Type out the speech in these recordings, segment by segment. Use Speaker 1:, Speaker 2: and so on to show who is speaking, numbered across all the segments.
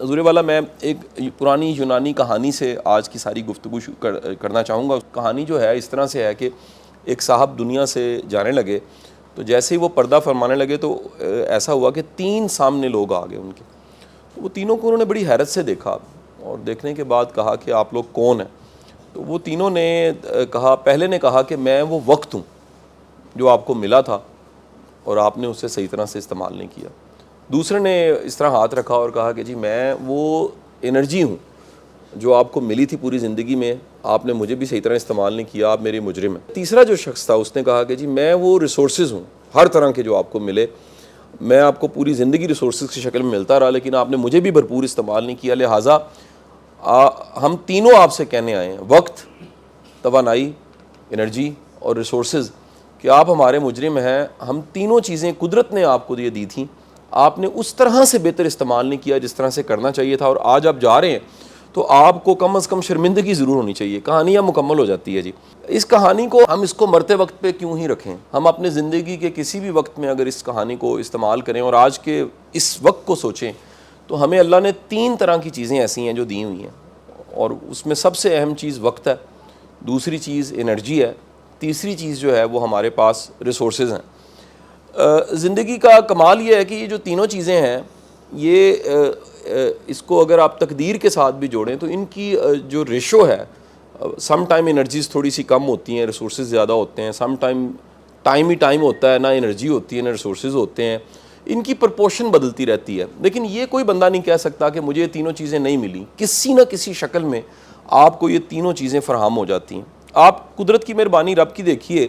Speaker 1: حضور والا میں ایک پرانی یونانی کہانی سے آج کی ساری گفتگو کرنا چاہوں گا. کہانی جو ہے اس طرح سے ہے کہ ایک صاحب دنیا سے جانے لگے, تو جیسے ہی وہ پردہ فرمانے لگے تو ایسا ہوا کہ 3 سامنے لوگ آ گئے ان کے. وہ تینوں کو انہوں نے بڑی حیرت سے دیکھا اور دیکھنے کے بعد کہا کہ آپ لوگ کون ہیں؟ تو وہ تینوں نے کہا, پہلے نے کہا کہ میں وہ وقت ہوں جو آپ کو ملا تھا اور آپ نے اسے صحیح طرح سے استعمال نہیں کیا. دوسرے نے اس طرح ہاتھ رکھا اور کہا کہ جی میں وہ انرجی ہوں جو آپ کو ملی تھی پوری زندگی میں, آپ نے مجھے بھی صحیح طرح استعمال نہیں کیا, آپ میرے مجرم ہیں. تیسرا جو شخص تھا اس نے کہا کہ جی میں وہ ریسورسز ہوں ہر طرح کے جو آپ کو ملے, میں آپ کو پوری زندگی ریسورسز کی شکل میں ملتا رہا لیکن آپ نے مجھے بھی بھرپور استعمال نہیں کیا, لہٰذا ہم تینوں آپ سے کہنے آئے ہیں, وقت, توانائی, انرجی اور ریسورسز, کہ آپ ہمارے مجرم ہیں. ہم تینوں چیزیں قدرت نے آپ کو یہ دی تھیں, آپ نے اس طرح سے بہتر استعمال نہیں کیا جس طرح سے کرنا چاہیے تھا, اور آج آپ جا رہے ہیں تو آپ کو کم از کم شرمندگی ضرور ہونی چاہیے. کہانی اب مکمل ہو جاتی ہے. جی اس کہانی کو ہم اس کو مرتے وقت پہ کیوں ہی رکھیں؟ ہم اپنے زندگی کے کسی بھی وقت میں اگر اس کہانی کو استعمال کریں اور آج کے اس وقت کو سوچیں تو ہمیں اللہ نے 3 طرح کی چیزیں ایسی ہیں جو دی ہوئی ہیں, اور اس میں سب سے اہم چیز وقت ہے, دوسری چیز انرجی ہے, تیسری چیز جو ہے وہ ہمارے پاس ریسورسز ہیں. زندگی کا کمال یہ ہے کہ یہ جو تینوں چیزیں ہیں یہ اس کو اگر آپ تقدیر کے ساتھ بھی جوڑیں تو ان کی جو ریشو ہے, سم ٹائم انرجیز تھوڑی سی کم ہوتی ہیں, ریسورسز زیادہ ہوتے ہیں, سم ٹائم ہی ٹائم ہوتا ہے, نہ انرجی ہوتی ہے نہ ریسورسز ہوتے ہیں, ان کی پرپورشن بدلتی رہتی ہے. لیکن یہ کوئی بندہ نہیں کہہ سکتا کہ مجھے یہ تینوں چیزیں نہیں ملی, کسی نہ کسی شکل میں آپ کو یہ تینوں چیزیں فراہم ہو جاتی ہیں. آپ قدرت کی مہربانی رب کی دیکھیے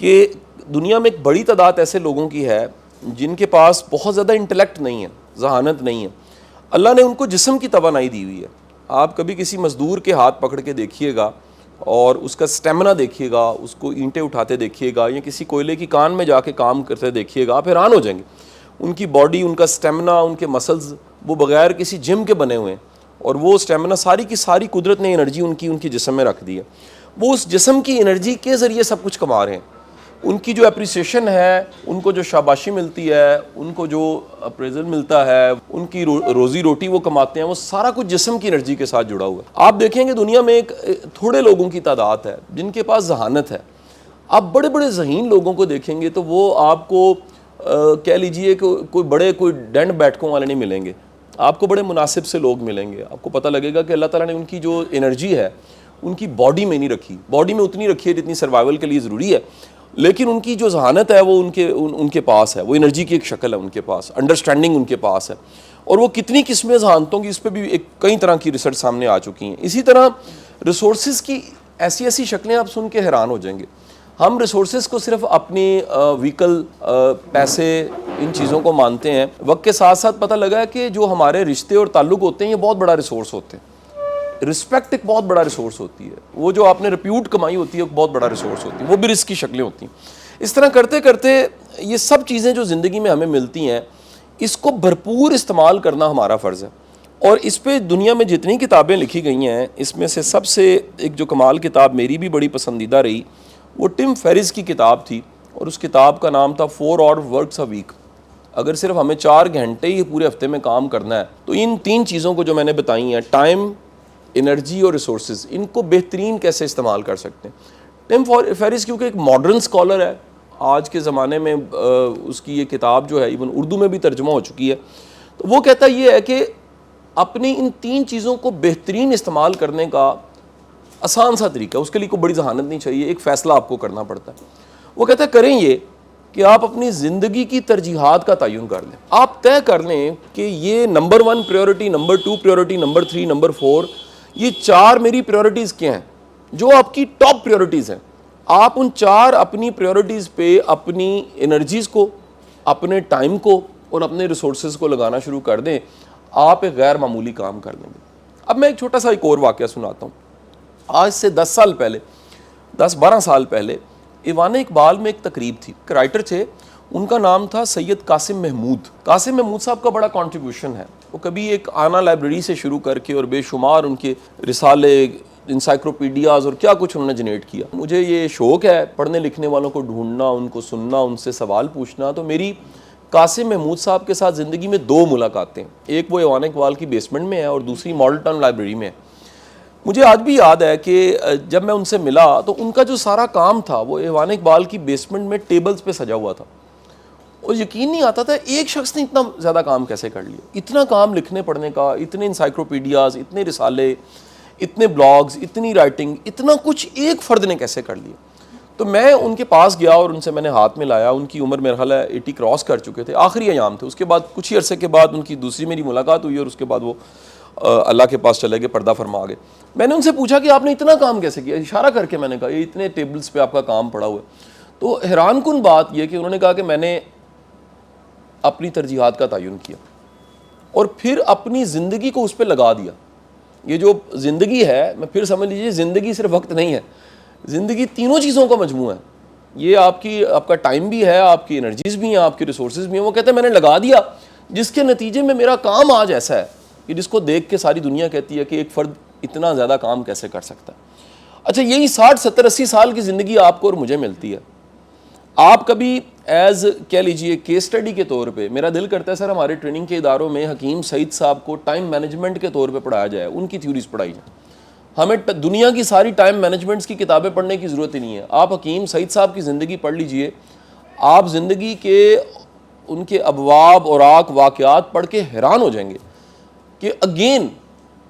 Speaker 1: کہ دنیا میں ایک بڑی تعداد ایسے لوگوں کی ہے جن کے پاس بہت زیادہ انٹلیکٹ نہیں ہے, ذہانت نہیں ہے. اللہ نے ان کو جسم کی توانائی دی ہوئی ہے. آپ کبھی کسی مزدور کے ہاتھ پکڑ کے دیکھیے گا اور اس کا سٹیمنا دیکھیے گا, اس کو اینٹیں اٹھاتے دیکھیے گا, یا کسی کوئلے کی کان میں جا کے کام کرتے دیکھیے گا, آپ حیران ہو جائیں گے. ان کی باڈی, ان کا سٹیمنا, ان کے مسلز وہ بغیر کسی جم کے بنے ہوئے ہیں, اور وہ سٹیمنا ساری کی ساری قدرت نے انرجی ان کی جسم میں رکھ دی ہے. وہ اس جسم کی انرجی کے ذریعے سب کچھ کما رہے ہیں. ان کی جو اپریسیشن ہے, ان کو جو شاباشی ملتی ہے, ان کو جو اپریزل ملتا ہے, ان کی روزی روٹی وہ کماتے ہیں, وہ سارا کچھ جسم کی انرجی کے ساتھ جڑا ہوا ہے. آپ دیکھیں گے دنیا میں ایک تھوڑے لوگوں کی تعداد ہے جن کے پاس ذہانت ہے. آپ بڑے بڑے ذہین لوگوں کو دیکھیں گے تو وہ آپ کو کہہ لیجئے کہ کوئی ڈنڈ بیٹھکوں والے نہیں ملیں گے, آپ کو بڑے مناسب سے لوگ ملیں گے. آپ کو پتہ لگے گا کہ اللہ تعالیٰ نے ان کی جو انرجی ہے ان کی باڈی میں نہیں رکھی, باڈی میں اتنی رکھی ہے جتنی سروائیول کے لیے ضروری ہے, لیکن ان کی جو ذہانت ہے وہ ان کے پاس ہے, وہ انرجی کی ایک شکل ہے ان کے پاس, انڈرسٹینڈنگ ان کے پاس ہے. اور وہ کتنی قسمیں ذہانتوں کی, اس پہ بھی کئی طرح کی ریسرچ سامنے آ چکی ہیں. اسی طرح ریسورسز کی ایسی شکلیں آپ سن کے حیران ہو جائیں گے. ہم ریسورسز کو صرف اپنی وہیکل, پیسے, ان چیزوں کو مانتے ہیں. وقت کے ساتھ ساتھ پتہ لگا ہے کہ جو ہمارے رشتے اور تعلق ہوتے ہیں یہ بہت بڑا ریسورس ہوتے ہیں. رسپیکٹ ایک بہت بڑا ریسورس ہوتی ہے, وہ جو آپ نے ریپیوٹ کمائی ہوتی ہے ایک بہت بڑا ریسورس ہوتی ہے, وہ بھی رزق کی شکلیں ہوتی ہیں. اس طرح کرتے کرتے یہ سب چیزیں جو زندگی میں ہمیں ملتی ہیں اس کو بھرپور استعمال کرنا ہمارا فرض ہے. اور اس پہ دنیا میں جتنی کتابیں لکھی گئی ہیں اس میں سے سب سے ایک جو کمال کتاب میری بھی بڑی پسندیدہ رہی وہ ٹم فیرز کی کتاب تھی, اور اس کتاب کا نام تھا 4 Odd Works a Week. اگر صرف ہمیں 4 گھنٹے ہی پورے ہفتے میں کام کرنا ہے تو ان 3 چیزوں کو جو میں نے بتائی ہیں, ٹائم, انرجی اور ریسورسز, ان کو بہترین کیسے استعمال کر سکتے ہیں. ٹم فیرز کیونکہ ایک ماڈرن اسکالر ہے, آج کے زمانے میں اس کی یہ کتاب جو ہے ایون اردو میں بھی ترجمہ ہو چکی ہے, تو وہ کہتا یہ ہے کہ اپنی ان 3 چیزوں کو بہترین استعمال کرنے کا آسان سا طریقہ, اس کے لیے کوئی بڑی ذہانت نہیں چاہیے, ایک فیصلہ آپ کو کرنا پڑتا ہے. وہ کہتا ہے کریں یہ کہ آپ اپنی زندگی کی ترجیحات کا تعین کر لیں. آپ طے کر لیں کہ یہ number 1 priority, number 2 priority, number 3, number 4, یہ 4 میری پریورٹیز کیا ہیں جو آپ کی ٹاپ پریورٹیز ہیں. آپ ان 4 اپنی پریورٹیز پہ اپنی انرجیز کو, اپنے ٹائم کو اور اپنے ریسورسز کو لگانا شروع کر دیں, آپ ایک غیر معمولی کام کر لیں گے. اب میں ایک چھوٹا سا ایک اور واقعہ سناتا ہوں. آج سے 10-12 سال پہلے ایوان اقبال میں ایک تقریب تھی. ایک رائٹر تھے, ان کا نام تھا سید قاسم محمود. قاسم محمود صاحب کا بڑا کنٹریبیوشن ہے. وہ کبھی ایک آنا لائبریری سے شروع کر کے اور بے شمار ان کے رسالے, انسائکلوپیڈیاز اور کیا کچھ انہوں نے جنریٹ کیا. مجھے یہ شوق ہے پڑھنے لکھنے والوں کو ڈھونڈنا, ان کو سننا, ان سے سوال پوچھنا. تو میری قاسم محمود صاحب کے ساتھ زندگی میں 2 ملاقاتیں، ایک وہ ایوان اقبال کی بیسمنٹ میں ہے اور دوسری ماڈل ٹاؤن لائبریری میں ہے۔ مجھے آج بھی یاد ہے کہ جب میں ان سے ملا تو ان کا جو سارا کام تھا وہ ایوان اقبال کی بیسمنٹ میں ٹیبلز پہ سجا ہوا تھا، اور یقین نہیں آتا تھا ایک شخص نے اتنا زیادہ کام کیسے کر لیا، اتنا کام لکھنے پڑھنے کا، اتنے انسائکلوپیڈیاز، اتنے رسالے، اتنے بلاگز، اتنی رائٹنگ، اتنا کچھ ایک فرد نے کیسے کر لیا۔ تو میں ان کے پاس گیا اور ان سے میں نے ہاتھ میں لایا، ان کی عمر میرا خیال ہے 80 کراس کر چکے تھے، آخری ایام تھے۔ اس کے بعد کچھ ہی عرصے کے بعد ان کی دوسری میری ملاقات ہوئی اور اس کے بعد وہ اللہ کے پاس چلے گئے، پردہ فرما گئے۔ میں نے ان سے پوچھا کہ آپ نے اتنا کام کیسے کیا، اشارہ کر کے میں نے کہا یہ اتنے ٹیبلز پہ آپ کا کام پڑا ہوا ہے۔ تو حیران کن بات یہ کہ انہوں نے کہا کہ میں نے اپنی ترجیحات کا تعین کیا اور پھر اپنی زندگی کو اس پہ لگا دیا۔ یہ جو زندگی ہے، میں پھر سمجھ لیجیے زندگی صرف وقت نہیں ہے، زندگی تینوں چیزوں کا مجموعہ ہے۔ یہ آپ کا ٹائم بھی ہے، آپ کی انرجیز بھی ہیں، آپ کی ریسورسز بھی ہیں۔ وہ کہتے ہیں میں نے لگا دیا، جس کے نتیجے میں میرا کام آج ایسا ہے کہ جس کو دیکھ کے ساری دنیا کہتی ہے کہ ایک فرد اتنا زیادہ کام کیسے کر سکتا ہے۔ اچھا، یہی 60 70 80 سال کی زندگی آپ کو اور مجھے ملتی ہے۔ آپ کبھی ایز کہہ لیجئے کیس اسٹڈی کے طور پہ، میرا دل کرتا ہے سر ہمارے ٹریننگ کے اداروں میں حکیم سعید صاحب کو ٹائم مینجمنٹ کے طور پہ پڑھایا جائے، ان کی تھیوریز پڑھائی جائیں۔ ہمیں دنیا کی ساری ٹائم مینجمنٹس کی کتابیں پڑھنے کی ضرورت ہی نہیں ہے۔ آپ حکیم سعید صاحب کی زندگی پڑھ لیجئے، آپ زندگی کے ان کے ابواب اوراق واقعات پڑھ کے حیران ہو جائیں گے کہ اگین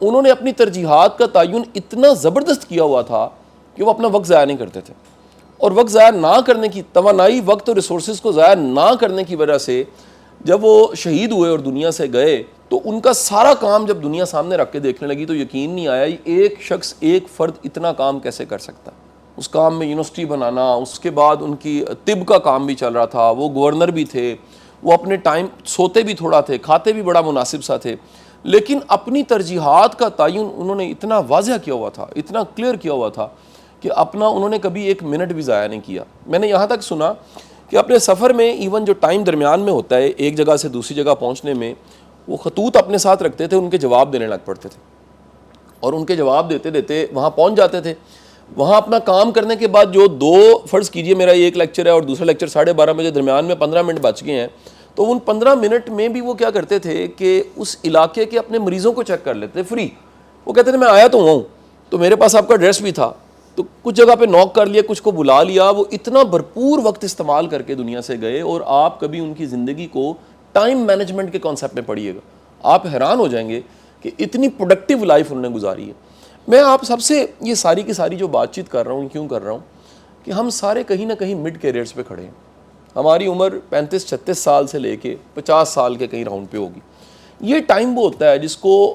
Speaker 1: انہوں نے اپنی ترجیحات کا تعین اتنا زبردست کیا ہوا تھا کہ وہ اپنا وقت ضائع نہیں کرتے تھے، اور وقت ضائع نہ کرنے کی توانائی، وقت اور ریسورسز کو ضائع نہ کرنے کی وجہ سے جب وہ شہید ہوئے اور دنیا سے گئے تو ان کا سارا کام جب دنیا سامنے رکھ کے دیکھنے لگی تو یقین نہیں آیا ایک شخص، ایک فرد اتنا کام کیسے کر سکتا ہے۔ اس کام میں یونیورسٹی بنانا، اس کے بعد ان کی طب کا کام بھی چل رہا تھا، وہ گورنر بھی تھے، وہ اپنے ٹائم سوتے بھی تھوڑا تھے، کھاتے بھی بڑا مناسب سا تھے، لیکن اپنی ترجیحات کا تعین انہوں نے اتنا واضح کیا ہوا تھا، اتنا کلیئر کیا ہوا تھا کہ اپنا انہوں نے کبھی ایک منٹ بھی ضائع نہیں کیا۔ میں نے یہاں تک سنا کہ اپنے سفر میں ایون جو ٹائم درمیان میں ہوتا ہے ایک جگہ سے دوسری جگہ پہنچنے میں، وہ خطوط اپنے ساتھ رکھتے تھے، ان کے جواب دینے لگ پڑتے تھے، اور ان کے جواب دیتے دیتے وہاں پہنچ جاتے تھے۔ وہاں اپنا کام کرنے کے بعد جو فرض کیجئے میرا ایک لیکچر ہے اور دوسرا لیکچر 12:30 بجے، درمیان میں 15 منٹ بچ گئے ہیں، تو ان 15 منٹ میں بھی وہ کیا کرتے تھے کہ اس علاقے کے اپنے مریضوں کو چیک کر لیتے تھے فری۔ وہ کہتے تھے میں آیا تو ہوں، تو میرے پاس آپ کا ایڈریس بھی تھا، تو کچھ جگہ پہ نوک کر لیا، کچھ کو بلا لیا۔ وہ اتنا بھرپور وقت استعمال کر کے دنیا سے گئے، اور آپ کبھی ان کی زندگی کو ٹائم مینجمنٹ کے کانسیپٹ میں پڑھیے گا، آپ حیران ہو جائیں گے کہ اتنی پروڈکٹیو لائف انہوں نے گزاری ہے۔ میں آپ سب سے یہ ساری کی ساری جو بات چیت کر رہا ہوں، کیوں کر رہا ہوں کہ ہم سارے کہیں نہ کہیں مڈ کیریئرز پہ کھڑے ہیں۔ ہماری عمر 35-36 سال سے لے کے 50 سال کے کہیں راؤنڈ پہ ہوگی۔ یہ ٹائم وہ ہوتا ہے جس کو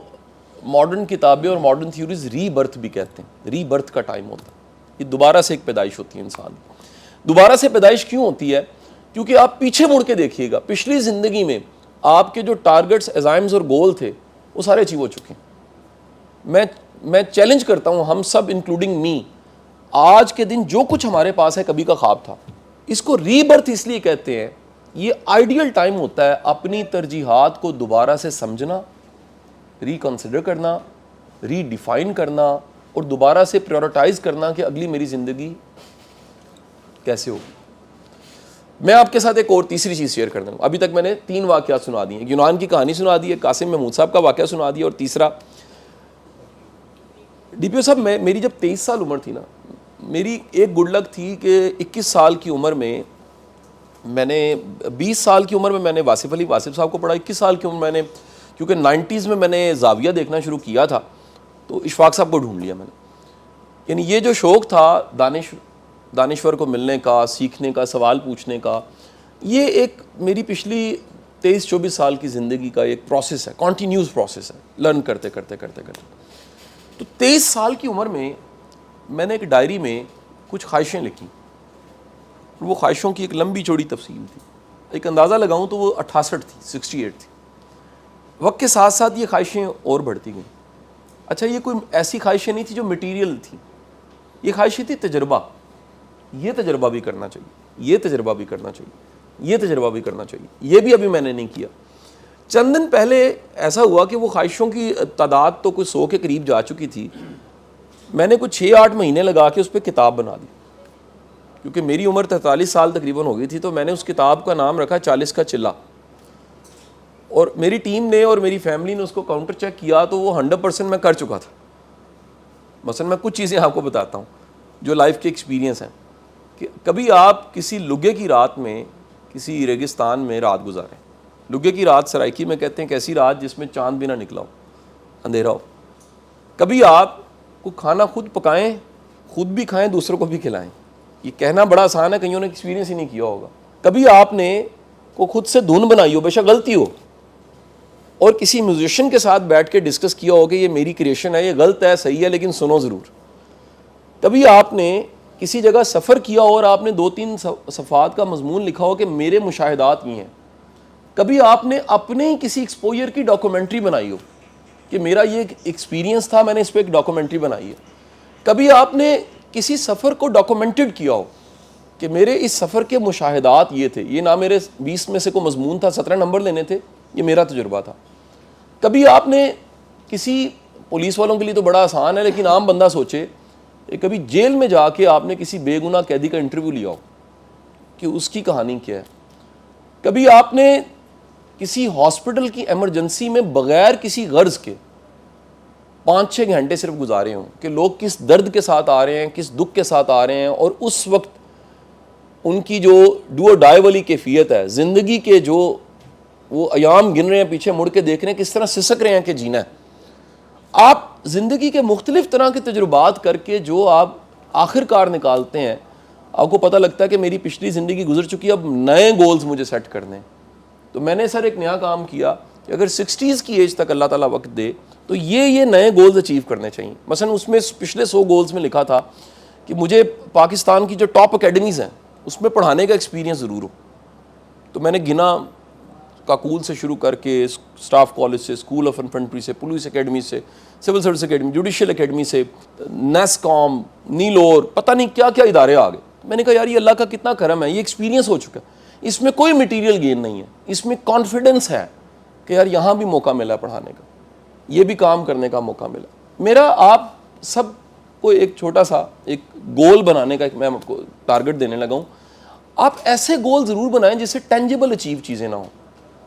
Speaker 1: ماڈرن کتابیں اور ماڈرن تھیوریز ری برتھ بھی کہتے ہیں۔ ری برتھ کا ٹائم ہوتا ہے، یہ دوبارہ سے ایک پیدائش ہوتی ہے انسان۔ دوبارہ سے پیدائش کیوں ہوتی ہے؟ کیونکہ آپ پیچھے مڑ کے دیکھیے گا، پچھلی زندگی میں آپ کے جو ٹارگٹس، ایزائمز اور گول تھے وہ سارے اچیو ہو چکے ہیں۔ میں چیلنج کرتا ہوں ہم سب انکلوڈنگ می، آج کے دن جو کچھ ہمارے پاس ہے کبھی کا خواب تھا۔ اس کو ری برتھ اس لیے کہتے ہیں، یہ آئیڈیل ٹائم ہوتا ہے اپنی ترجیحات کو دوبارہ سے سمجھنا، ری کنسیڈر کرنا، ری ڈیفائن کرنا، اور دوبارہ سے پریورٹائز کرنا کہ اگلی میری زندگی کیسے ہوگی۔ میں آپ کے ساتھ ایک اور تیسری چیز شیئر کر دوں۔ ابھی تک میں نے 3 واقعات سنا دی ہیں، یونان کی کہانی سنا دی ہے، قاسم محمود صاحب کا واقعہ سنا دیا، اور تیسرا ڈی پی او صاحب، میری جب 23 سال عمر تھی نا، میری ایک گڈ لک تھی کہ 21 سال کی عمر میں نے 20 سال کی عمر میں نے واصف علی واصف صاحب کو پڑھا، 21 سال کی عمر میں نے، کیونکہ 90s میں نے زاویہ دیکھنا شروع کیا تھا تو اشفاق صاحب کو ڈھونڈ لیا میں نے۔ یعنی یہ جو شوق تھا دانشور کو ملنے کا، سیکھنے کا، سوال پوچھنے کا، یہ ایک میری پچھلی 23-24 سال کی زندگی کا ایک پروسیس ہے، کنٹینیوس پروسیس ہے، لرن کرتے کرتے کرتے کرتے۔ تو 23 سال کی عمر میں نے ایک ڈائری میں کچھ خواہشیں لکھی، وہ خواہشوں کی ایک لمبی چوڑی تفصیل تھی، ایک اندازہ لگاؤں تو وہ 68 تھی، 68 تھی۔ وقت کے ساتھ ساتھ یہ خواہشیں اور بڑھتی گئیں۔ اچھا، یہ کوئی ایسی خواہشیں نہیں تھی جو مٹیریل تھی، یہ خواہشیں تھی تجربہ، یہ تجربہ بھی کرنا چاہیے، یہ تجربہ بھی کرنا چاہیے، یہ تجربہ بھی کرنا چاہیے، یہ بھی ابھی میں نے نہیں کیا۔ چند دن پہلے ایسا ہوا کہ وہ خواہشوں کی تعداد تو کوئی 100 کے قریب جا چکی تھی، میں نے کچھ 6-8 مہینے لگا کے اس پہ کتاب بنا دی، کیونکہ میری عمر 43 سال تقریباً ہو گئی تھی، تو میں نے اس کتاب کا نام رکھا 40 کا چلہ۔ اور میری ٹیم نے اور میری فیملی نے اس کو کاؤنٹر چیک کیا تو وہ 100% میں کر چکا تھا. مثلا میں کچھ چیزیں آپ کو بتاتا ہوں جو لائف کے ایکسپیرینس ہیں, کہ کبھی آپ کسی لگے کی رات میں کسی ریگستان میں رات گزاریں. لگے کی رات سرائکی میں کہتے ہیں کہ ایسی رات جس میں چاند بھی نہ نکلا ہو, اندھیرا ہو. کبھی آپ کو کھانا خود پکائیں, خود بھی کھائیں, دوسروں کو بھی کھلائیں. یہ کہنا بڑا آسان ہے, کئیوں نے ایکسپیرینس ہی نہیں کیا ہوگا. کبھی آپ نے کو خود سے دھن بنائی ہو, بے شک غلطی ہو, اور کسی میوزیشین کے ساتھ بیٹھ کے ڈسکس کیا ہو کہ یہ میری کریشن ہے, یہ غلط ہے, صحیح ہے, لیکن سنو ضرور. کبھی آپ نے کسی جگہ سفر کیا ہو اور آپ نے 2-3 صفحات کا مضمون لکھا ہو کہ میرے مشاہدات یہ ہیں. کبھی آپ نے اپنے ہی کسی ایکسپوجر کی ڈاکومنٹری بنائی ہو کہ میرا یہ ایکسپیرینس تھا, میں نے اس پہ ایک ڈاکومنٹری بنائی ہے. کبھی آپ نے کسی سفر کو ڈاکومنٹڈ کیا ہو کہ میرے اس سفر کے مشاہدات یہ تھے, یہ نہ میرے 20 میں سے کوئی مضمون تھا, 17 نمبر لینے تھے, یہ میرا تجربہ تھا. کبھی آپ نے کسی, پولیس والوں کے لیے تو بڑا آسان ہے, لیکن عام بندہ سوچے, کبھی جیل میں جا کے آپ نے کسی بے گناہ قیدی کا انٹرویو لیا ہو کہ اس کی کہانی کیا ہے. کبھی آپ نے کسی ہاسپٹل کی ایمرجنسی میں بغیر کسی غرض کے 5-6 گھنٹے صرف گزارے ہوں کہ لوگ کس درد کے ساتھ آ رہے ہیں, کس دکھ کے ساتھ آ رہے ہیں, اور اس وقت ان کی جو ڈو اور ڈائی والی کیفیت ہے زندگی کے, جو وہ ایام گن رہے ہیں, پیچھے مڑ کے دیکھ رہے ہیں, کس طرح سسک رہے ہیں کہ جینا ہے. آپ زندگی کے مختلف طرح کے تجربات کر کے جو آپ آخر کار نکالتے ہیں, آپ کو پتہ لگتا ہے کہ میری پچھلی زندگی گزر چکی ہے, اب نئے گولز مجھے سیٹ کرنے ہیں. تو میں نے سر ایک نیا کام کیا کہ اگر 60s کی ایج تک اللہ تعالیٰ وقت دے تو یہ نئے گولز اچیو کرنے چاہیے. مثلا اس میں پچھلے 100 گولز میں لکھا تھا کہ مجھے پاکستان کی جو ٹاپ اکیڈمیز ہیں اس میں پڑھانے کا ایکسپیرینس ضرور ہو. تو میں نے گنا, کاکول سے شروع کر کے اسٹاف کالج سے, اسکول آف انفنٹری سے, پولیس اکیڈمی سے, civil service academy, judicial academy سے, نیس کام, نیلور, پتہ نہیں کیا کیا ادارے آ گئے. میں نے کہا یار یہ اللہ کا کتنا کرم ہے, یہ ایکسپیرینس ہو چکا ہے, اس میں کوئی مٹیریل گین نہیں ہے, اس میں کانفیڈنس ہے کہ یار یہاں بھی موقع ملا پڑھانے کا, یہ بھی کام کرنے کا موقع ملا. میرا آپ سب کو ایک چھوٹا سا ایک گول بنانے کا میں آپ کو ٹارگٹ دینے لگا ہوں. آپ ایسے گول ضرور بنائیں جس سے ٹینجیبل اچیو چیزیں نہ ہوں.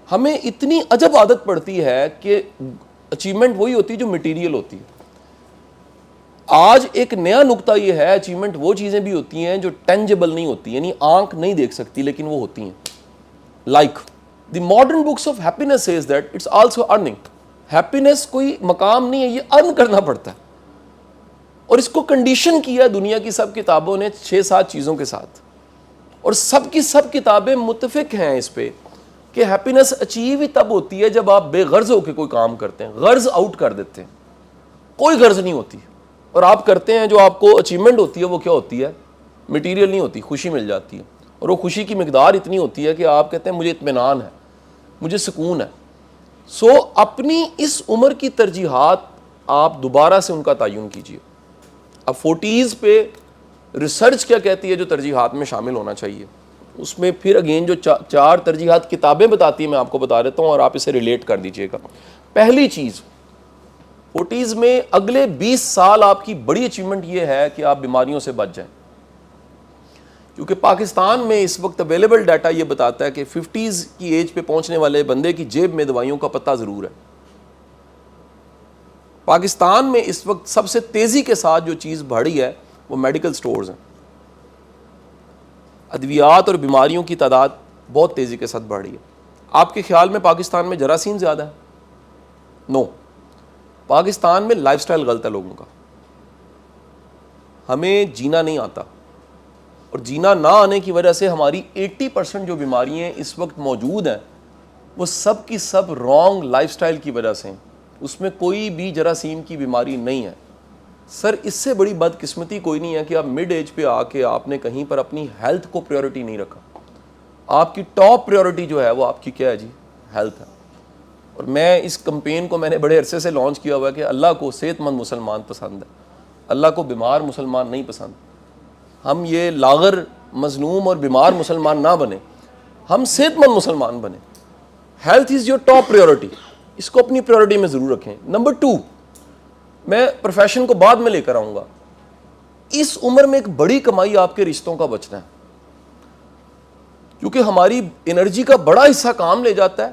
Speaker 1: ہمیں اتنی عجب عادت پڑتی ہے کہ اچیومنٹ وہی ہوتی ہے جو مٹیریل ہوتی ہے. آج ایک نیا نقطہ یہ ہے, اچیومنٹ وہ چیزیں بھی ہوتی ہیں جو ٹینجیبل نہیں ہوتی, یعنی آنکھ نہیں دیکھ سکتی لیکن وہ ہوتی ہیں. Like the modern books of happiness says that it's also earning. Happiness کوئی مقام نہیں ہے, یہ ارن کرنا پڑتا ہے. اور اس کو کنڈیشن کیا ہے دنیا کی سب کتابوں نے 6-7 چیزوں کے ساتھ, اور سب کی سب کتابیں متفق ہیں اس پہ کہ ہیپینس اچیو ہی تب ہوتی ہے جب آپ بے غرض ہو کے کوئی کام کرتے ہیں, غرض آؤٹ کر دیتے ہیں, کوئی غرض نہیں ہوتی, اور آپ کرتے ہیں جو آپ کو اچیومنٹ ہوتی ہے وہ کیا ہوتی ہے, مٹیریل نہیں ہوتی, خوشی مل جاتی ہے, اور وہ خوشی کی مقدار اتنی ہوتی ہے کہ آپ کہتے ہیں مجھے اطمینان ہے, مجھے سکون ہے. سو اپنی اس عمر کی ترجیحات آپ دوبارہ سے ان کا تعین کیجیے. اب 40s پہ ریسرچ کیا کہتی ہے جو ترجیحات میں شامل ہونا چاہیے, اس میں پھر اگین جو 4 ترجیحات کتابیں بتاتی ہیں میں آپ کو بتا دیتا ہوں اور آپ اسے ریلیٹ کر دیجئے گا. پہلی چیز 40s میں اگلے 20 سال آپ کی بڑی اچیومنٹ یہ ہے کہ آپ بیماریوں سے بچ جائیں, کیونکہ پاکستان میں اس وقت اویلیبل ڈیٹا یہ بتاتا ہے کہ 50s کی ایج پہ پہنچنے والے بندے کی جیب میں دوائیوں کا پتہ ضرور ہے. پاکستان میں اس وقت سب سے تیزی کے ساتھ جو چیز بڑھی ہے وہ میڈیکل سٹورز ہیں. ادویات اور بیماریوں کی تعداد بہت تیزی کے ساتھ بڑھ رہی ہے. آپ کے خیال میں پاکستان میں جراثیم زیادہ ہے؟ نو. پاکستان میں لائف سٹائل غلط ہے لوگوں کا. ہمیں جینا نہیں آتا, اور جینا نہ آنے کی وجہ سے ہماری 80% جو بیماریاں اس وقت موجود ہیں وہ سب کی سب رانگ لائف سٹائل کی وجہ سے ہیں. اس میں کوئی بھی جراثیم کی بیماری نہیں ہے. سر اس سے بڑی بدقسمتی کوئی نہیں ہے کہ آپ مڈ ایج پہ آ کے آپ نے کہیں پر اپنی ہیلتھ کو پریورٹی نہیں رکھا. آپ کی ٹاپ پریورٹی جو ہے وہ آپ کی کیا ہے جی, ہیلتھ ہے. اور میں اس کمپین کو میں نے بڑے عرصے سے لانچ کیا ہوا ہے کہ اللہ کو صحت مند مسلمان پسند ہے, اللہ کو بیمار مسلمان نہیں پسند. ہم یہ لاغر مظلوم اور بیمار مسلمان نہ بنے, ہم صحت مند مسلمان بنے. Health is your top priority, اس کو اپنی پریورٹی میں ضرور رکھیں. نمبر 2, میں پروفیشن کو بعد میں لے کر آؤں گا. اس عمر میں ایک بڑی کمائی آپ کے رشتوں کا بچنا ہے, کیونکہ ہماری انرجی کا بڑا حصہ کام لے جاتا ہے,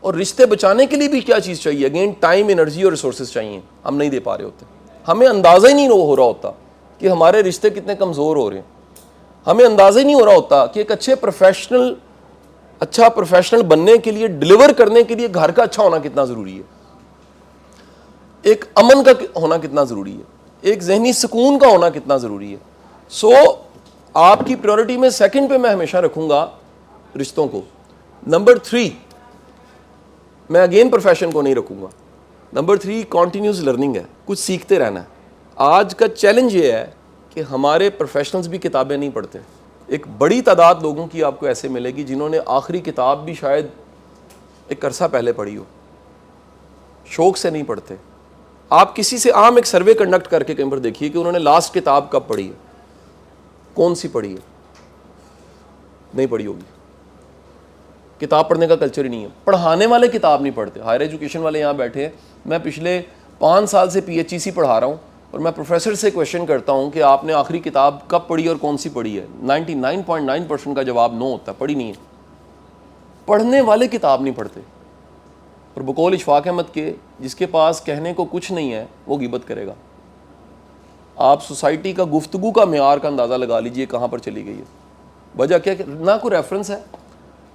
Speaker 1: اور رشتے بچانے کے لیے بھی کیا چیز چاہیے؟ اگین ٹائم، انرجی اور ریسورسز چاہیے. ہم نہیں دے پا رہے ہوتے. ہمیں اندازہ ہی نہیں ہو رہا ہوتا کہ ہمارے رشتے کتنے کمزور ہو رہے ہیں. ہمیں اندازہ ہی نہیں ہو رہا ہوتا کہ ایک اچھا پروفیشنل بننے کے لیے، ڈلیور کرنے کے لیے گھر کا اچھا ہونا کتنا ضروری ہے، ایک امن کا ہونا کتنا ضروری ہے، ایک ذہنی سکون کا ہونا کتنا ضروری ہے. سو آپ کی پریورٹی میں سیکنڈ پہ میں ہمیشہ رکھوں گا رشتوں کو. نمبر 3 میں اگین پروفیشن کو نہیں رکھوں گا. نمبر 3 کنٹینیوس لرننگ ہے، کچھ سیکھتے رہنا ہے. آج کا چیلنج یہ ہے کہ ہمارے پروفیشنلز بھی کتابیں نہیں پڑھتے. ایک بڑی تعداد لوگوں کی آپ کو ایسے ملے گی جنہوں نے آخری کتاب بھی شاید ایک عرصہ پہلے پڑھی ہو، شوق سے نہیں پڑھتے. آپ کسی سے عام ایک سروے کنڈکٹ کر کے کہیں پر دیکھیے کہ انہوں نے لاسٹ کتاب کب پڑھی ہے، کون سی پڑھی ہے. نہیں پڑھی ہوگی. کتاب پڑھنے کا کلچر ہی نہیں ہے. پڑھانے والے کتاب نہیں پڑھتے. ہائر ایجوکیشن والے یہاں بیٹھے ہیں، میں پچھلے 5 سال سے PHEC پڑھا رہا ہوں اور میں پروفیسر سے کویشچن کرتا ہوں کہ آپ نے آخری کتاب کب پڑھی اور کون سی پڑھی ہے. 99.9% کا جواب نو ہوتا ہے، پڑھی نہیں ہے. پڑھنے والے کتاب نہیں پڑھتے. اور بقول اشفاق احمد کے، جس کے پاس کہنے کو کچھ نہیں ہے وہ غیبت کرے گا. آپ سوسائٹی کا گفتگو کا معیار کا اندازہ لگا لیجئے کہاں پر چلی گئی ہے. وجہ کیا کہ نہ کوئی ریفرنس ہے،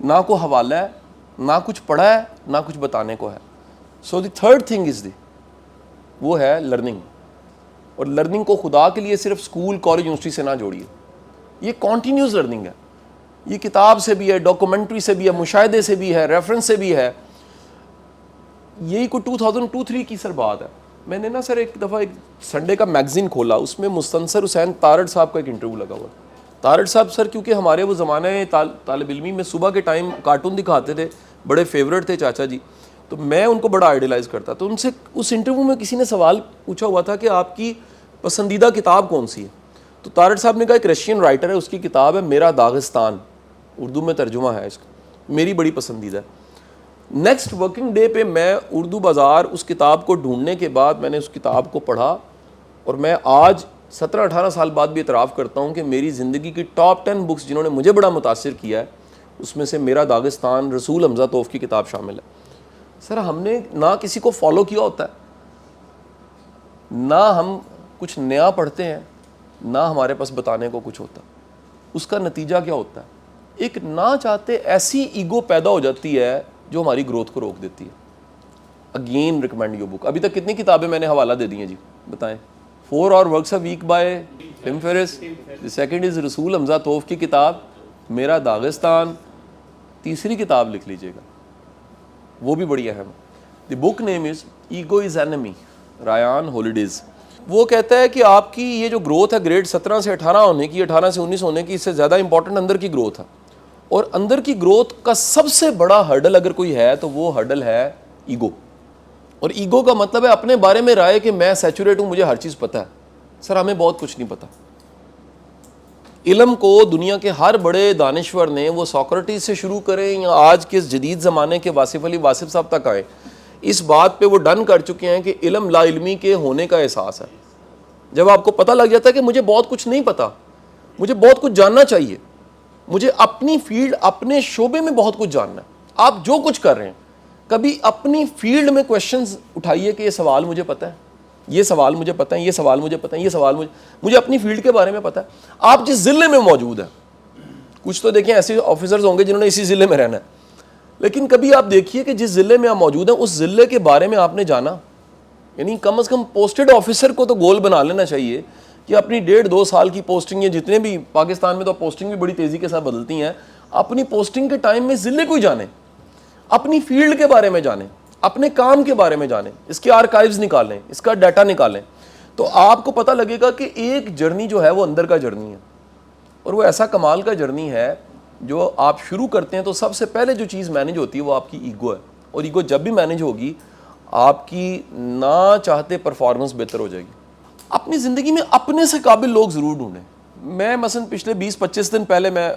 Speaker 1: نہ کوئی حوالہ ہے، نہ کچھ پڑھا ہے، نہ کچھ بتانے کو ہے. سو دی تھرڈ تھنگ از وہ ہے لرننگ. اور لرننگ کو خدا کے لیے صرف اسکول، کالج، یونیورسٹی سے نہ جوڑیے. یہ کنٹینیوس لرننگ ہے. یہ کتاب سے بھی ہے، ڈاکومنٹری سے بھی ہے، مشاہدے سے بھی ہے، ریفرنس سے بھی ہے. یہی کوئی 2002-03 کی سر بات ہے. میں نے نا سر ایک دفعہ ایک سنڈے کا میگزین کھولا، اس میں مستنصر حسین تارڑ صاحب کا ایک انٹرویو لگا ہوا. تارڑ صاحب سر کیونکہ ہمارے وہ زمانے طالب علمی میں صبح کے ٹائم کارٹون دکھاتے تھے، بڑے فیورٹ تھے چاچا جی، تو میں ان کو بڑا آئیڈیلائز کرتا. تو ان سے اس انٹرویو میں کسی نے سوال پوچھا ہوا تھا کہ آپ کی پسندیدہ کتاب کون سی ہے. تو تارڑ صاحب نے کہا ایک رشین رائٹر ہے، اس کی کتاب ہے میرا داغستان، اردو میں ترجمہ ہے اس کا، میری بڑی پسندیدہ ہے. نیکسٹ ورکنگ ڈے پہ میں اردو بازار اس کتاب کو ڈھونڈنے کے بعد میں نے اس کتاب کو پڑھا، اور میں آج 17-18 سال بعد بھی اعتراف کرتا ہوں کہ میری زندگی کی ٹاپ 10 بکس جنہوں نے مجھے بڑا متاثر کیا ہے اس میں سے میرا داغستان، رسول حمزہ توف کی کتاب شامل ہے. سر ہم نے نہ کسی کو فالو کیا ہوتا ہے، نہ ہم کچھ نیا پڑھتے ہیں، نہ ہمارے پاس بتانے کو کچھ ہوتا. اس کا نتیجہ کیا ہوتا ہے؟ ایک نہ چاہتے ایسی ایگو پیدا ہو جاتی ہے جو ہماری گروتھ کو روک دیتی ہے. Again recommend your book. ابھی تک کتنی کتابیں میں نے حوالہ دے دی ہیں جی بتائیں؟ 4 hour works a week by Tim Ferriss. The second is Rasul حمزہ توف کی کتاب میرا داغستان. تیسری کتاب لکھ لیجئے گا، وہ بھی بڑی اہم. The book name is ego is enemy, Ryan Holidays. وہ کہتا ہے کہ آپ کی یہ جو گروتھ ہے گریڈ 17 سے 18 ہونے کی، 18 سے 19 ہونے کی، اس سے زیادہ امپورٹنٹ اندر کی گروتھ ہے. اور اندر کی گروتھ کا سب سے بڑا ہرڈل اگر کوئی ہے تو وہ ہرڈل ہے ایگو. اور ایگو کا مطلب ہے اپنے بارے میں رائے کہ میں سیچوریٹ ہوں، مجھے ہر چیز پتہ ہے. سر ہمیں بہت کچھ نہیں پتہ. علم کو دنیا کے ہر بڑے دانشور نے، وہ سوکریٹس سے شروع کریں یا آج کے جدید زمانے کے واصف علی واصف صاحب تک آئے، اس بات پہ وہ ڈن کر چکے ہیں کہ علم لا علمی کے ہونے کا احساس ہے. جب آپ کو پتہ لگ جاتا ہے کہ مجھے بہت کچھ نہیں پتہ، مجھے بہت کچھ جاننا چاہیے، مجھے اپنی فیلڈ، اپنے شعبے میں بہت کچھ جاننا ہے. آپ جو کچھ کر رہے ہیں کبھی اپنی فیلڈ میں کویشچنز اٹھائیے کہ یہ سوال مجھے پتہ ہے، یہ سوال مجھے پتہ ہے، یہ سوال مجھے پتہ ہے، یہ سوال مجھے اپنی فیلڈ کے بارے میں پتہ ہے. آپ جس ضلع میں موجود ہیں، کچھ تو دیکھیں ایسے آفیسرز ہوں گے جنہوں نے اسی ضلع میں رہنا ہے، لیکن کبھی آپ دیکھیے کہ جس ضلع میں آپ موجود ہیں اس ضلع کے بارے میں آپ نے جانا. یعنی کم از کم پوسٹڈ آفیسر کو تو گول بنا لینا چاہیے کہ اپنی 1.5-2 سال کی پوسٹنگ، یا جتنے بھی پاکستان میں تو پوسٹنگ بھی بڑی تیزی کے ساتھ بدلتی ہیں، اپنی پوسٹنگ کے ٹائم میں ضلع کو ہی جانیں، اپنی فیلڈ کے بارے میں جانیں، اپنے کام کے بارے میں جانیں، اس کے آرکائیوز نکالیں، اس کا ڈیٹا نکالیں. تو آپ کو پتہ لگے گا کہ ایک جرنی جو ہے وہ اندر کا جرنی ہے، اور وہ ایسا کمال کا جرنی ہے جو آپ شروع کرتے ہیں تو سب سے پہلے جو چیز مینیج ہوتی ہے وہ آپ کی ایگو ہے. اور ایگو جب بھی مینیج ہوگی آپ کی نہ چاہتے پرفارمنس بہتر ہو جائے گی. اپنی زندگی میں اپنے سے قابل لوگ ضرور ڈھونڈیں. میں مثلا پچھلے 20-25 دن پہلے میں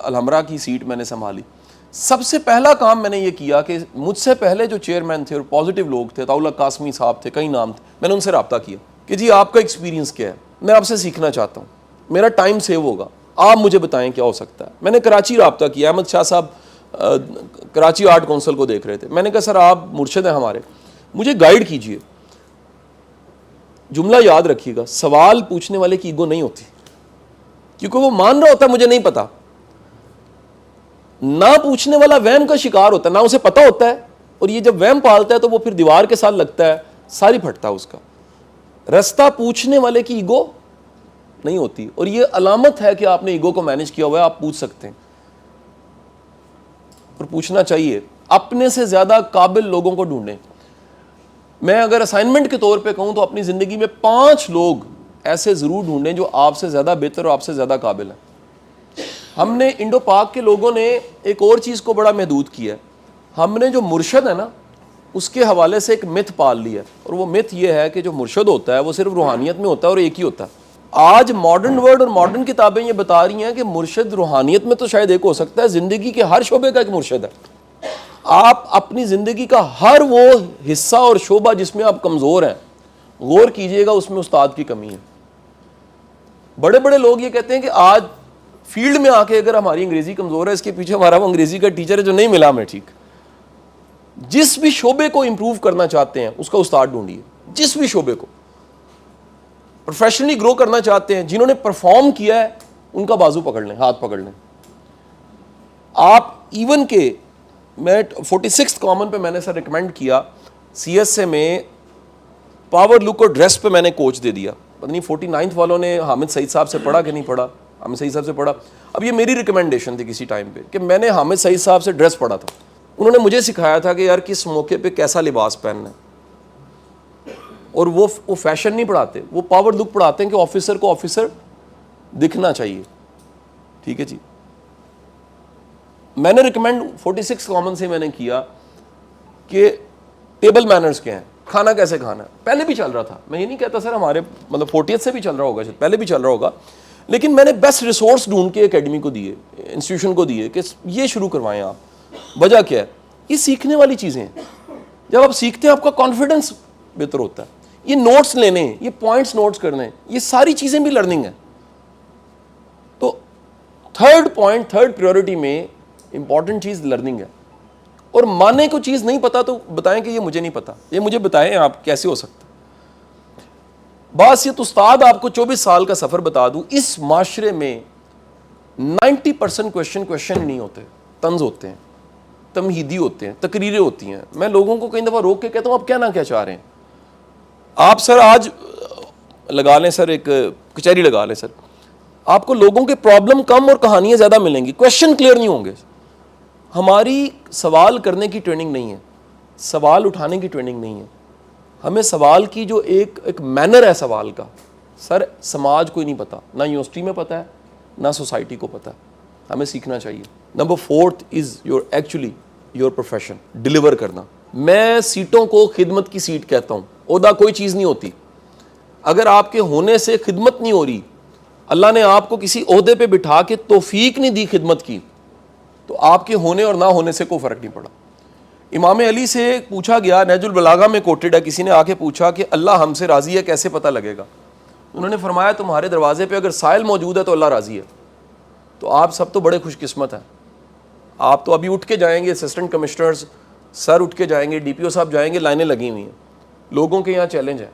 Speaker 1: الحمرہ کی سیٹ میں نے سنبھالی. سب سے پہلا کام میں نے یہ کیا کہ مجھ سے پہلے جو چیئرمین تھے اور پازیٹیو لوگ تھے، طاولہ قاسمی صاحب تھے، کئی نام تھے، میں نے ان سے رابطہ کیا کہ جی آپ کا ایکسپیرینس کیا ہے، میں آپ سے سیکھنا چاہتا ہوں، میرا ٹائم سیو ہوگا، آپ مجھے بتائیں کیا ہو سکتا ہے. میں نے کراچی رابطہ کیا، احمد شاہ صاحب کراچی آرٹ کونسل کو دیکھ رہے تھے. میں نے کہا سر آپ مرشد ہیں ہمارے, مجھے گائیڈ کیجئے. جملہ یاد رکھیے گا, سوال پوچھنے والے کی ایگو نہیں ہوتی, کیونکہ وہ مان رہا ہوتا ہے مجھے نہیں پتا. نہ پوچھنے والا وہم کا شکار ہوتا ہے, نہ اسے پتا ہوتا ہے, اور یہ جب وہم پالتا ہے تو وہ پھر دیوار کے ساتھ لگتا ہے, ساری پھٹتا ہے اس کا. رستہ پوچھنے والے کی ایگو نہیں ہوتی, اور یہ علامت ہے کہ آپ نے ایگو کو مینج کیا ہوا ہے. آپ پوچھ سکتے ہیں اور پوچھنا چاہیے. اپنے سے زیادہ قابل لوگوں کو ڈھونڈیں. میں اگر اسائنمنٹ کے طور پہ کہوں تو اپنی زندگی میں 5 لوگ ایسے ضرور ڈھونڈیں جو آپ سے زیادہ بہتر اور آپ سے زیادہ قابل ہیں. ہم نے انڈو پاک کے لوگوں نے ایک اور چیز کو بڑا محدود کیا ہے. ہم نے جو مرشد ہے نا, اس کے حوالے سے ایک مت پال لیا ہے, اور وہ مت یہ ہے کہ جو مرشد ہوتا ہے وہ صرف روحانیت میں ہوتا ہے اور ایک ہی ہوتا ہے. آج ماڈرن ورلڈ اور ماڈرن کتابیں یہ بتا رہی ہیں کہ مرشد روحانیت میں تو شاید ایک ہو سکتا ہے, زندگی کے ہر شعبے کا ایک مرشد ہے. آپ اپنی زندگی کا ہر وہ حصہ اور شعبہ جس میں آپ کمزور ہیں, غور کیجئے گا اس میں استاد کی کمی ہے. بڑے بڑے لوگ یہ کہتے ہیں کہ آج فیلڈ میں آ کے اگر ہماری انگریزی کمزور ہے, اس کے پیچھے ہمارا وہ انگریزی کا ٹیچر ہے جو نہیں ملا ہمیں. ٹھیک, جس بھی شعبے کو امپروو کرنا چاہتے ہیں اس کا استاد ڈھونڈیے. جس بھی شعبے کو پروفیشنلی گرو کرنا چاہتے ہیں, جنہوں نے پرفارم کیا ہے ان کا بازو پکڑ لیں, ہاتھ پکڑ لیں. آپ ایون کہ میں 46 کامن پہ میں نے سر ریکمینڈ کیا, سی ایس اے میں پاور لک اور ڈریس پہ میں نے کوچ دے دیا. پتہ نہیں 49 والوں نے حامد سعید صاحب سے پڑھا کہ نہیں پڑھا. حامد سعید صاحب سے پڑھا. اب یہ میری ریکمنڈیشن تھی کسی ٹائم پہ کہ میں نے حامد سعید صاحب سے ڈریس پڑھا تھا. انہوں نے مجھے سکھایا تھا کہ یار کس موقع پہ کیسا لباس پہننا ہے, اور وہ فیشن نہیں پڑھاتے, وہ پاور لک پڑھاتے ہیں کہ آفیسر کو آفیسر دکھنا چاہیے. ٹھیک ہے جی. میں نے ریکمینڈ 46 کامن سے میں نے کیا کہ ٹیبل مینرز کیا ہیں, کھانا کیسے کھانا ہے. پہلے بھی چل رہا تھا, میں یہ نہیں کہتا سر ہمارے مطلب 40 سے بھی چل رہا ہوگا, پہلے بھی چل رہا ہوگا, لیکن میں نے بیسٹ ریسورس ڈھونڈ کے اکیڈمی کو دیے, انسٹیٹیوشن کو دیے کہ یہ شروع کروائیں آپ. وجہ کیا ہے؟ یہ سیکھنے والی چیزیں ہیں. جب آپ سیکھتے ہیں آپ کا کانفیڈنس بہتر ہوتا ہے. یہ نوٹس لینے, یہ پوائنٹس نوٹس کرنے, یہ ساری چیزیں بھی لرننگ ہیں. تو تھرڈ پوائنٹ, تھرڈ پریورٹی میں امپورٹنٹ چیز لرننگ ہے. اور مانے کو چیز نہیں پتا تو بتائیں کہ یہ مجھے نہیں پتا, یہ مجھے بتائیں آپ کیسے ہو سکتا. بس یہ تو استاد آپ کو 24 سال کا سفر بتا دوں, اس معاشرے میں 90% کویشچن نہیں ہوتے, طنز ہوتے ہیں, تمہیدی ہوتے ہیں, تقریریں ہوتی ہیں. میں لوگوں کو کئی دفعہ روک کے کہتا ہوں آپ کہنا کیا چاہ رہے ہیں. آپ سر آج لگا لیں سر, ایک کچہری لگا لیں سر, آپ کو لوگوں کے پرابلم کم اور کہانیاں زیادہ ملیں گی, کویشچن کلیئر نہیں ہوں گے. ہماری سوال کرنے کی ٹریننگ نہیں ہے, سوال اٹھانے کی ٹریننگ نہیں ہے. ہمیں سوال کی جو ایک مینر ہے سوال کا, سر سماج کو ہی نہیں پتا, نہ یونیورسٹی میں پتا ہے نہ سوسائٹی کو پتا ہے. ہمیں سیکھنا چاہیے. Number 4 is your profession, deliver کرنا. میں سیٹوں کو خدمت کی سیٹ کہتا ہوں, عہدہ کوئی چیز نہیں ہوتی. اگر آپ کے ہونے سے خدمت نہیں ہو رہی, اللہ نے آپ کو کسی عہدے پہ بٹھا کے توفیق نہیں دی خدمت کی, تو آپ کے ہونے اور نہ ہونے سے کوئی فرق نہیں پڑا. امام علی سے پوچھا گیا, نہج البلاغہ میں کوٹڈ ہے, کسی نے آ کے پوچھا کہ اللہ ہم سے راضی ہے کیسے پتہ لگے گا. انہوں نے فرمایا تمہارے دروازے پہ اگر سائل موجود ہے تو اللہ راضی ہے. تو آپ سب تو بڑے خوش قسمت ہیں. آپ تو ابھی اٹھ کے جائیں گے, اسسٹنٹ کمشنرز سر اٹھ کے جائیں گے, ڈی پی او صاحب جائیں گے, لائنیں لگی ہوئی ہیں, لوگوں کے یہاں چیلنج ہے.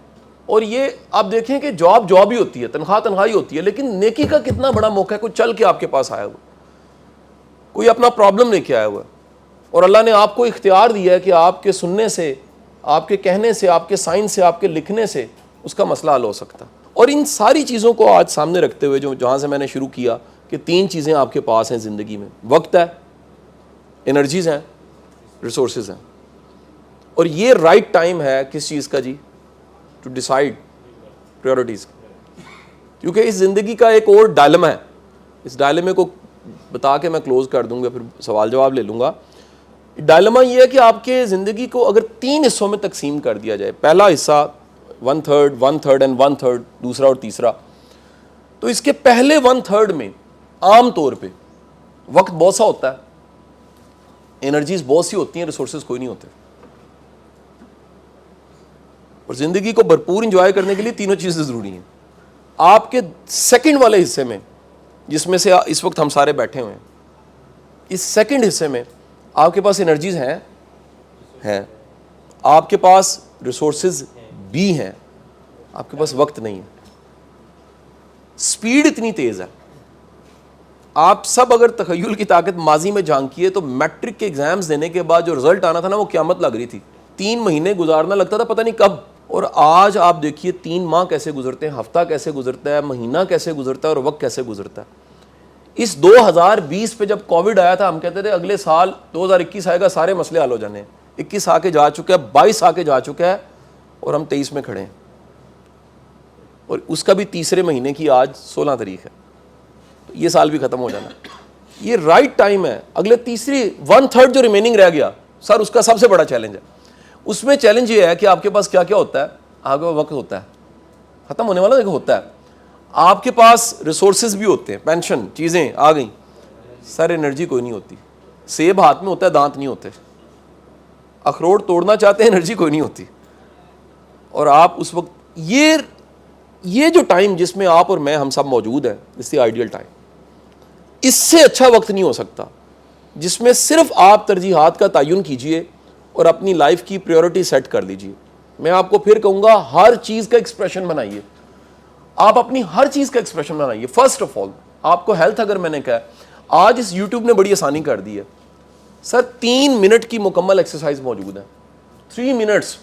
Speaker 1: اور یہ آپ دیکھیں کہ جاب ہی ہوتی ہے, تنخواہ ہی ہوتی ہے, لیکن نیکی کا کتنا بڑا موقع ہے. کوئی چل کے آپ کے پاس آیا ہوا, کوئی اپنا پرابلم لے کے آیا ہوا, اور اللہ نے آپ کو اختیار دیا ہے کہ آپ کے سننے سے, آپ کے کہنے سے, آپ کے سائن سے, آپ کے لکھنے سے اس کا مسئلہ حل ہو سکتا. اور ان ساری چیزوں کو آج سامنے رکھتے ہوئے جہاں سے میں نے شروع کیا کہ 3 چیزیں آپ کے پاس ہیں زندگی میں, وقت ہے, انرجیز ہیں, ریسورسز ہیں. اور یہ رائٹ ٹائم ہے کس چیز کا جی, ٹو ڈیسائیڈ پریورٹیز. کیونکہ اس زندگی کا ایک اور ڈائلما ہے, اس ڈائلمے کو بتا کے میں کلوز کر دوں گا, پھر سوال جواب لے لوں گا. ڈائلما یہ ہے کہ آپ کے زندگی کو اگر 3 حصوں میں تقسیم کر دیا جائے, پہلا حصہ 1/3, 1/3 and 1/3, دوسرا اور تیسرا, تو اس کے پہلے 1/3 میں عام طور پہ وقت بہت سا ہوتا ہے, انرجیز بہت سی ہوتی ہیں, ریسورسز کوئی نہیں ہوتے. اور زندگی کو بھرپور انجوائے کرنے کے لیے تینوں چیزیں ضروری ہیں. آپ کے سیکنڈ والے حصے میں, جس میں سے اس وقت ہم سارے بیٹھے ہوئے ہیں, اس سیکنڈ حصے میں آپ کے پاس انرجیز ہیں, آپ کے پاس ریسورسز بھی ہیں, آپ کے پاس وقت نہیں ہے. سپیڈ اتنی تیز ہے, آپ سب اگر تخیل کی طاقت ماضی میں جھانکیے تو میٹرک کے ایگزامز دینے کے بعد جو رزلٹ آنا تھا نا, وہ قیامت لگ رہی تھی. 3 مہینے گزارنا لگتا تھا پتہ نہیں کب, اور آج آپ دیکھیے 3 ماہ کیسے گزرتے ہیں, ہفتہ کیسے گزرتا ہے, مہینہ کیسے گزرتا ہے, اور وقت کیسے گزرتا ہے. اس 2020 پہ جب کووڈ آیا تھا, ہم کہتے تھے اگلے سال 2021 آئے گا, سارے مسئلے حل ہو جانے ہیں. 21 آ کے جا چکا ہے, 22 آ کے جا چکا ہے, اور ہم 23 میں کھڑے ہیں, اور اس کا بھی تیسرے مہینے کی آج 16 تاریخ ہے. یہ سال بھی ختم ہو جانا. یہ رائٹ ٹائم ہے. اگلے تیسری 1/3 جو ریمیننگ رہ گیا سر, اس کا سب سے بڑا چیلنج ہے. اس میں چیلنج یہ ہے کہ آپ کے پاس کیا کیا ہوتا ہے, آگے وقت ہوتا ہے, ختم ہونے والا دیکھو ہوتا ہے, آپ کے پاس ریسورسز بھی ہوتے ہیں, پینشن چیزیں آ گئیں, سر انرجی کوئی نہیں ہوتی. سیب ہاتھ میں ہوتا ہے, دانت نہیں ہوتے. اخروٹ توڑنا چاہتے ہیں, انرجی کوئی نہیں ہوتی. اور آپ اس وقت یہ جو ٹائم جس میں آپ اور میں ہم سب موجود ہیں, اس دی آئیڈیل ٹائم. اس سے اچھا وقت نہیں ہو سکتا جس میں صرف آپ ترجیحات کا تعین کیجئے اور اپنی لائف کی پریورٹی سیٹ کر لیجئے. میں آپ کو پھر کہوں گا, ہر چیز کا ایکسپریشن بنائیے. آپ اپنی ہر چیز کا ایکسپریشن بنائیے. فرسٹ آف آل آپ کو ہیلتھ, اگر میں نے کہا آج اس یوٹیوب نے بڑی آسانی کر دی ہے سر, 3 منٹ کی مکمل ایکسرسائز موجود ہے. 3 منٹس,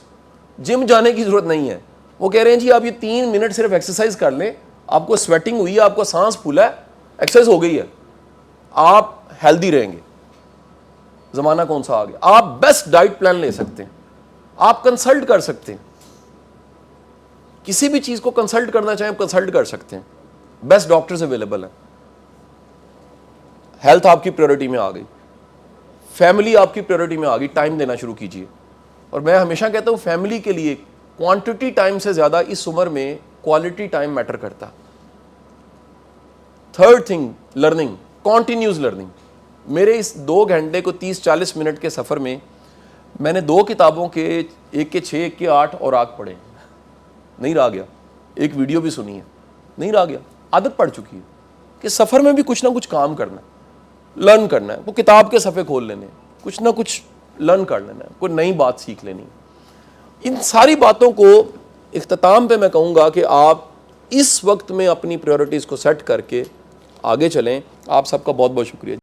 Speaker 1: جم جانے کی ضرورت نہیں ہے. وہ کہہ رہے ہیں جی آپ یہ 3 منٹ صرف ایکسرسائز کر لیں, آپ کو سویٹنگ ہوئی ہے, آپ کو سانس پھولا ہے, ایکسرسائز ہو گئی ہے, آپ ہیلدی رہیں گے. زمانہ کون سا آ گیا, آپ بیسٹ ڈائٹ پلان لے سکتے ہیں, آپ کنسلٹ کر سکتے ہیں, کسی بھی چیز کو کنسلٹ کرنا چاہیں کنسلٹ کر سکتے ہیں, بیسٹ ڈاکٹرز اویلیبل ہیں. ہیلتھ آپ کی پریورٹی میں آ گئی, فیملی آپ کی پریورٹی میں آ گئی, ٹائم دینا شروع کیجیے. اور میں ہمیشہ کہتا ہوں فیملی کے لیے کوانٹٹی ٹائم سے زیادہ اس عمر میں کوالٹی ٹائم میٹر کرتا. Third thing, learning, continuous learning. میرے اس 2 گھنٹے کو 30-40 منٹ کے سفر میں میں نے 2 کتابوں کے, ایک کے 6 ایک کے 8 اور آگ پڑھے, نہیں رہا گیا. ایک ویڈیو بھی سنی ہے, نہیں رہا گیا. عادت پڑ چکی ہے کہ سفر میں بھی کچھ نہ کچھ کام کرنا ہے, لرن کرنا ہے. وہ کتاب کے صفحے کھول لینے, کچھ نہ کچھ لرن کر لینا ہے, کوئی نئی بات سیکھ لینی. ان ساری باتوں کو اختتام پہ میں کہوں گا کہ آپ اس وقت میں اپنی پریورٹیز کو سیٹ کر کے آگے چلیں. آپ سب کا بہت بہت شکریہ.